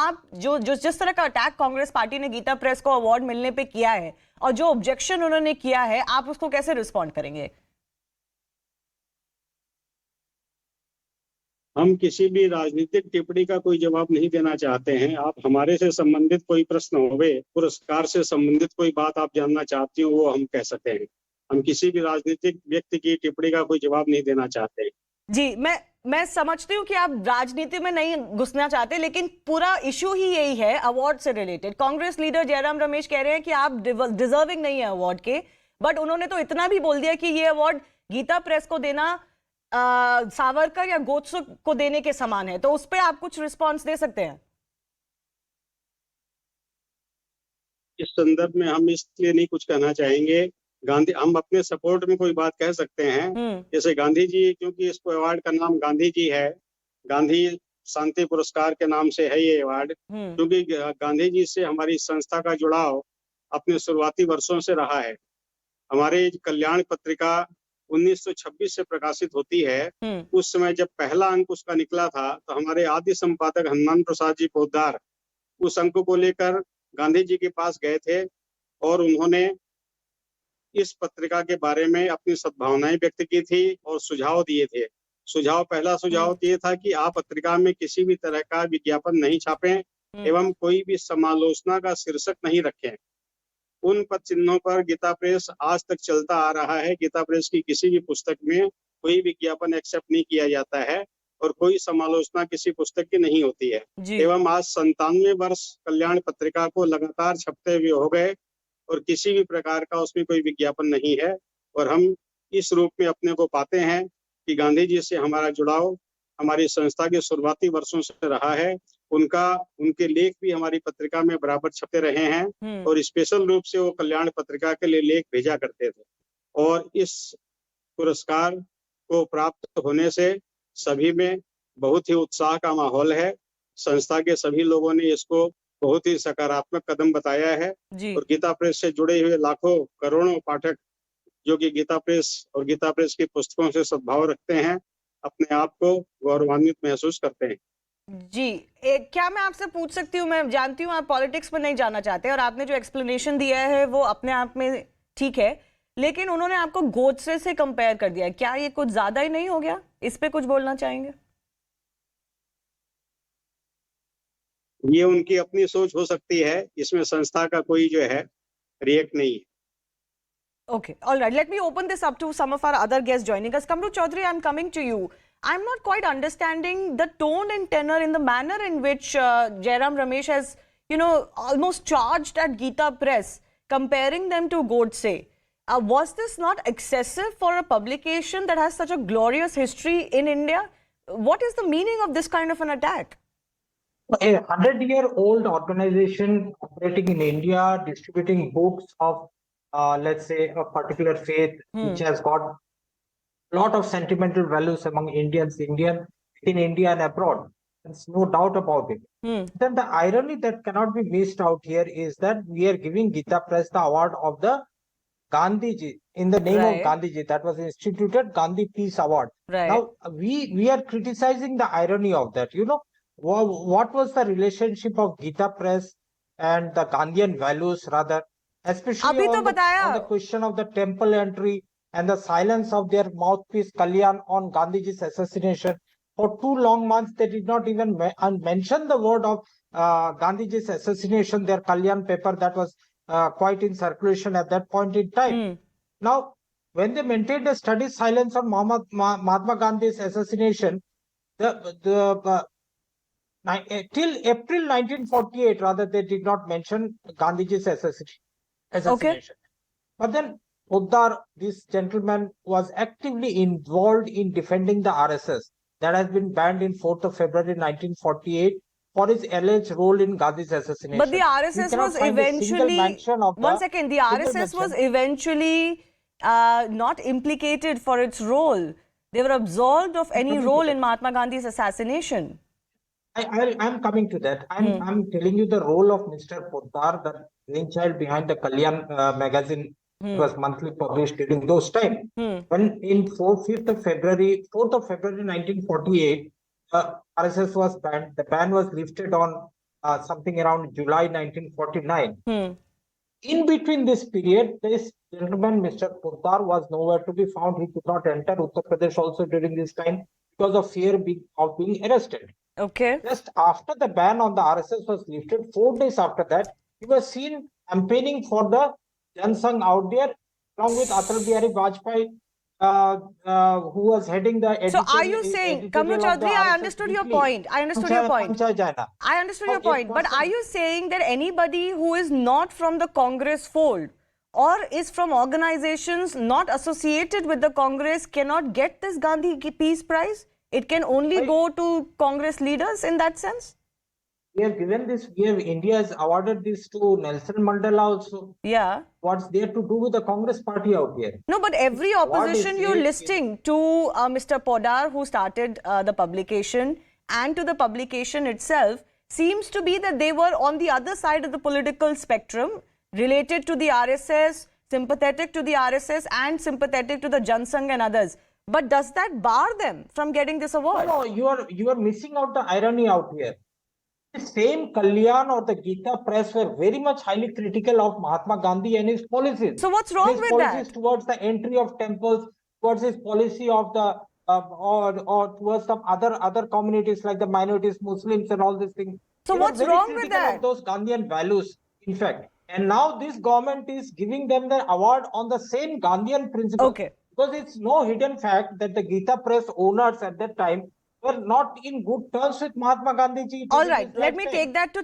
आप जो जो जिस तरह का अटैक कांग्रेस पार्टी ने गीता प्रेस को अवार्ड मिलने पे किया है और जो ऑब्जेक्शन उन्होंने किया है, आप उसको कैसे रिस्पॉन्ड करेंगे? हम किसी भी राजनीतिक टिप्पणी का कोई जवाब नहीं देना चाहते हैं। आप हमारे से संबंधित कोई प्रश्न होवे, पुरस्कार से संबंधित कोई बात आप जानना चाहती हो, वो हम कह सकते हैं। हम किसी भी राजनीतिक व्यक्ति की टिप्पणी का कोई जवाब नहीं देना चाहते हैं। जी, मैं समझती हूँ कि आप राजनीति में नहीं घुसना चाहते, लेकिन पूरा इशू ही यही है अवार्ड से रिलेटेड। कांग्रेस लीडर जयराम रमेश कह रहे हैं कि आप डिजर्विंग नहीं है अवार्ड के, बट उन्होंने तो इतना भी बोल दिया कि ये अवार्ड गीता प्रेस को देना सावरकर या गोडसे को देने के समान है। तो उस पर आप कुछ रिस्पॉन्स दे सकते हैं? इस संदर्भ में हम इसलिए नहीं कुछ कहना चाहेंगे। गांधी, हम अपने सपोर्ट में कोई बात कह सकते हैं। जैसे गांधी जी, क्योंकि इस अवार्ड का नाम गांधी जी है, गांधी शांति पुरस्कार के नाम से है ये अवार्ड, क्योंकि गांधी जी से हमारी संस्था का जुड़ाव अपने शुरुआती वर्षों से रहा है। हमारे कल्याण पत्रिका 1926 से प्रकाशित होती है। उस समय जब पहला अंक उसका निकला था, तो हमारे आदि संपादक हनुमान प्रसाद जी पोद्दार उस अंक को लेकर गांधी जी के पास गए थे और उन्होंने इस पत्रिका के बारे में अपनी सद्भावनाएं व्यक्त की थी और सुझाव दिए थे। पहला सुझाव ये था कि आप पत्रिका में किसी भी तरह का विज्ञापन नहीं छापें एवं कोई भी समालोचना का शीर्षक नहीं रखें। उन पद चिन्हों पर गीता प्रेस आज तक चलता आ रहा है। गीता प्रेस की किसी भी पुस्तक में कोई विज्ञापन एक्सेप्ट नहीं किया जाता है और कोई समालोचना किसी पुस्तक की नहीं होती है। एवं आज 97 वर्ष कल्याण पत्रिका को लगातार छपते हुए हो गए और किसी भी प्रकार का उसमें कोई विज्ञापन नहीं है। और हम इस रूप में अपने को पाते हैं कि गांधी जी से हमारा जुड़ाव हमारी संस्था के शुरुआती वर्षों से रहा है। उनके लेख भी हमारी पत्रिका में बराबर छपते रहे हैं और स्पेशल रूप से वो कल्याण पत्रिका के लिए लेख भेजा करते थे। और इस पुरस्कार को प्राप्त होने से सभी में बहुत ही उत्साह का माहौल है। संस्था के सभी लोगों ने इसको बहुत ही सकारात्मक कदम बताया है और गीता प्रेस से जुड़े हुए लाखों करोड़ों पाठक जो कि गीता प्रेस और गीता प्रेस की पुस्तकों से सद्भाव रखते हैं, अपने आप को गौरवान्वित महसूस करते हैं। जी, क्या मैं आपसे पूछ सकती हूँ, मैं जानती हूँ आप पॉलिटिक्स में नहीं जाना चाहते और आपने जो एक्सप्लेनेशन दिया है वो अपने आप में ठीक है, लेकिन उन्होंने आपको गोडसे से कंपेयर कर दिया, क्या ये कुछ ज्यादा ही नहीं हो गया? इस पे कुछ बोलना चाहेंगे? ये उनकी अपनी सोच हो सकती है, इसमें संस्था का कोई जो है रिएक्ट नहीं है। Okay, all right. Let me open this up to some of our other guests joining us. Kamru Chaudhary, I'm coming to you. I'm not quite understanding the tone and tenor in the manner in which Jairam Ramesh has, almost charged at Gita Press, comparing them to Godse. Was this not excessive for a publication that has such a glorious history in India? What is the meaning of this kind of an attack? A 100-year-old organization operating in India, distributing books of let's say a particular faith which has got a lot of sentimental values among Indians, in India and abroad. There's no doubt about it. Then the irony that cannot be missed out here is that we are giving Gita Press the award of the Gandhiji in the name of Gandhiji, that was instituted Gandhi Peace Award. Now we are criticizing the irony of that. What was the relationship of Gita Press and the Gandhian values rather? Especially on the question of the temple entry and the silence of their mouthpiece Kalyan on Gandhiji's assassination. For 2 long months, they did not even mention the word of Gandhiji's assassination, their Kalyan paper that was quite in circulation at that point in time. Now, when they maintained a steady silence on Mahatma Gandhi's assassination, till April 1948, rather, they did not mention Gandhiji's assassination. But then Poddar, this gentleman, was actively involved in defending the RSS that has been banned in 4th of February 1948 for his alleged role in Gandhi's assassination. But the RSS was eventually, the RSS was eventually not implicated for its role. They were absolved of any role in Mahatma Gandhi's assassination. I'm coming to that. I'm telling you the role of Mr. Poddar, the brainchild behind the Kalyan magazine. Was monthly published during those times. When in 4th of February 1948, RSS was banned. The ban was lifted on something around July 1949. Hmm. In between this period, this gentleman, Mr. Poddar, was nowhere to be found. He could not enter Uttar Pradesh also during this time because of fear of being arrested. Okay. Just after the ban on the RSS was lifted, 4 days after that, he was seen campaigning for the Jan Sangh out there, along with Atal Bihari Vajpayee, who was heading the So are you saying, Kamru Chaudhary, I understood your point. I understood your point. I understood your point. But are you saying that anybody who is not from the Congress fold or is from organizations not associated with the Congress cannot get this Gandhi Peace Prize? It can only go to Congress leaders in that sense? We have given this, India has awarded this to Nelson Mandela also. Yeah. What's there to do with the Congress party out here? No, but every opposition you're listing to Mr. Poddar, who started the publication, and to the publication itself, seems to be that they were on the other side of the political spectrum, related to the RSS, sympathetic to the RSS, and sympathetic to the Jan Sangh and others. But does that bar them from getting this award? No, you are missing out the irony out here. The same Kalyan or the Gita Press were very much highly critical of Mahatma Gandhi and his policies. So what's wrong with that? Policies towards the entry of temples, towards his policy of the or towards some other communities like the minorities, Muslims, and all these things. So They what's were very wrong with critical that? of those Gandhian values, in fact. And now this government is giving them the award on the same Gandhian principle. Okay. Because it's no hidden fact that the Gita Press owners at that time were not in good terms with Mahatma Gandhi ji. All right, let me take that to